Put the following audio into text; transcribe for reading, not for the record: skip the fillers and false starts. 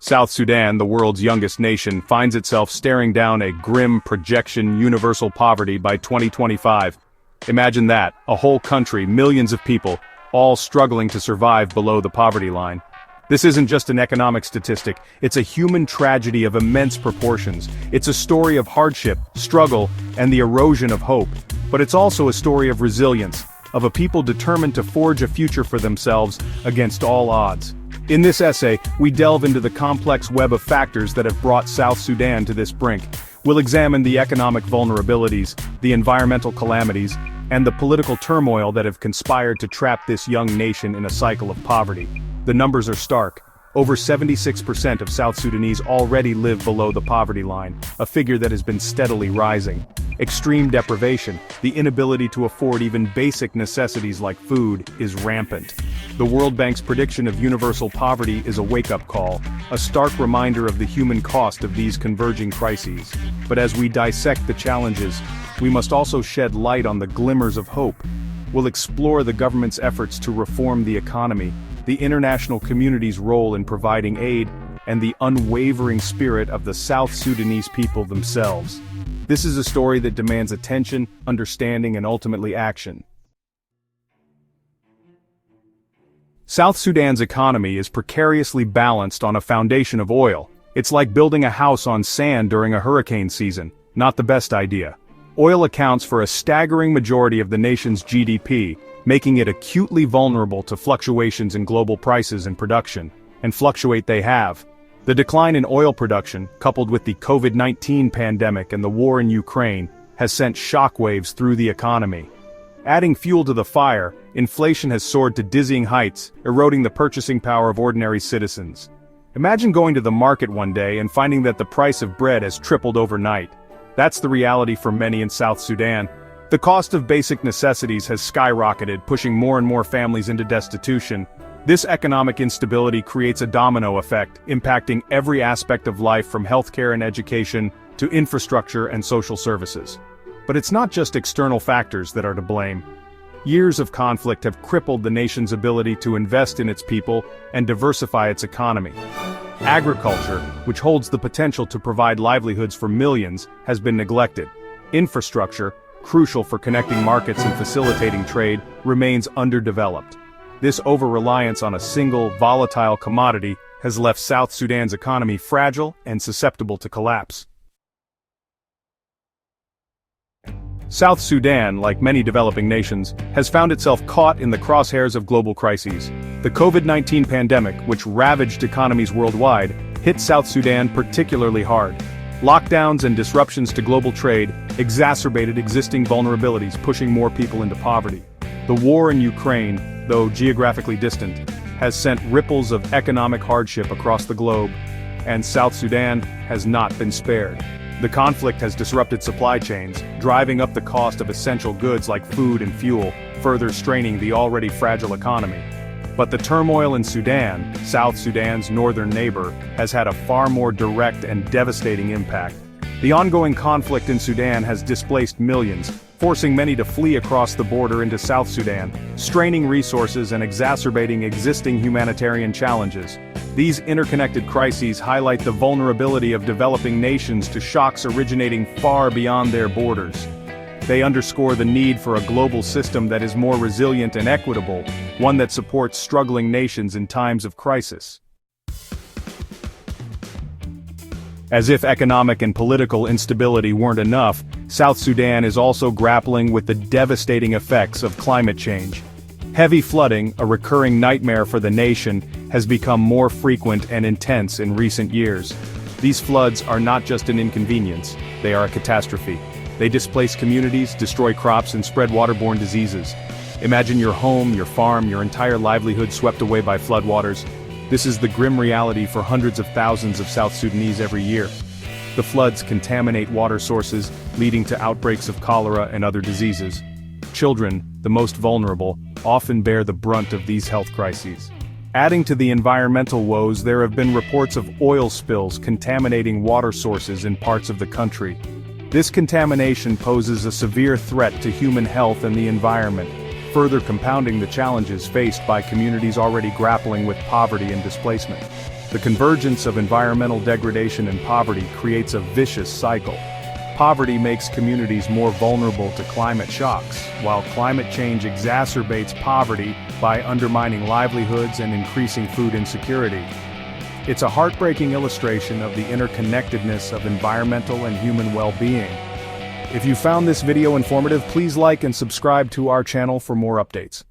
South Sudan, the world's youngest nation, finds itself staring down a grim projection universal poverty by 2025. Imagine that, a whole country, millions of people, all struggling to survive below the poverty line. This isn't just an economic statistic, it's a human tragedy of immense proportions. It's a story of hardship, struggle, and the erosion of hope. But it's also a story of resilience, of a people determined to forge a future for themselves against all odds. In this essay, we delve into the complex web of factors that have brought South Sudan to this brink. We'll examine the economic vulnerabilities, the environmental calamities, and the political turmoil that have conspired to trap this young nation in a cycle of poverty. The numbers are stark. Over 76% of South Sudanese already live below the poverty line, a figure that has been steadily rising. Extreme deprivation, the inability to afford even basic necessities like food, is rampant. The World Bank's prediction of universal poverty is a wake-up call, a stark reminder of the human cost of these converging crises. But as we dissect the challenges, we must also shed light on the glimmers of hope. We'll explore the government's efforts to reform the economy, the international community's role in providing aid, and the unwavering spirit of the South Sudanese people themselves. This is a story that demands attention, understanding, and ultimately action. South Sudan's economy is precariously balanced on a foundation of oil. It's like building a house on sand during a hurricane season. Not the best idea. Oil accounts for a staggering majority of the nation's GDP, making it acutely vulnerable to fluctuations in global prices and production, and fluctuate they have. The decline in oil production, coupled with the COVID-19 pandemic and the war in Ukraine, has sent shockwaves through the economy. Adding fuel to the fire, inflation has soared to dizzying heights, eroding the purchasing power of ordinary citizens. Imagine going to the market one day and finding that the price of bread has tripled overnight. That's the reality for many in South Sudan. The cost of basic necessities has skyrocketed, pushing more and more families into destitution. This economic instability creates a domino effect, impacting every aspect of life from healthcare and education to infrastructure and social services. But it's not just external factors that are to blame. Years of conflict have crippled the nation's ability to invest in its people and diversify its economy. Agriculture, which holds the potential to provide livelihoods for millions, has been neglected. Infrastructure, crucial for connecting markets and facilitating trade, remains underdeveloped. This over-reliance on a single, volatile commodity has left South Sudan's economy fragile and susceptible to collapse. South Sudan, like many developing nations, has found itself caught in the crosshairs of global crises. The COVID-19 pandemic, which ravaged economies worldwide, hit South Sudan particularly hard. Lockdowns and disruptions to global trade exacerbated existing vulnerabilities, pushing more people into poverty. The war in Ukraine, though geographically distant, has sent ripples of economic hardship across the globe, and South Sudan has not been spared. The conflict has disrupted supply chains, driving up the cost of essential goods like food and fuel, further straining the already fragile economy. But the turmoil in Sudan, South Sudan's northern neighbor, has had a far more direct and devastating impact. The ongoing conflict in Sudan has displaced millions, forcing many to flee across the border into South Sudan, straining resources and exacerbating existing humanitarian challenges. These interconnected crises highlight the vulnerability of developing nations to shocks originating far beyond their borders. They underscore the need for a global system that is more resilient and equitable, one that supports struggling nations in times of crisis. As if economic and political instability weren't enough, South Sudan is also grappling with the devastating effects of climate change. Heavy flooding, a recurring nightmare for the nation, has become more frequent and intense in recent years. These floods are not just an inconvenience, they are a catastrophe. They displace communities, destroy crops, and spread waterborne diseases. Imagine your home, your farm, your entire livelihood swept away by floodwaters. This is the grim reality for hundreds of thousands of South Sudanese every year. The floods contaminate water sources, leading to outbreaks of cholera and other diseases. Children, the most vulnerable, often bear the brunt of these health crises. Adding to the environmental woes, there have been reports of oil spills contaminating water sources in parts of the country. This contamination poses a severe threat to human health and the environment, further compounding the challenges faced by communities already grappling with poverty and displacement. The convergence of environmental degradation and poverty creates a vicious cycle. Poverty makes communities more vulnerable to climate shocks, while climate change exacerbates poverty by undermining livelihoods and increasing food insecurity. It's a heartbreaking illustration of the interconnectedness of environmental and human well-being. If you found this video informative, please like and subscribe to our channel for more updates.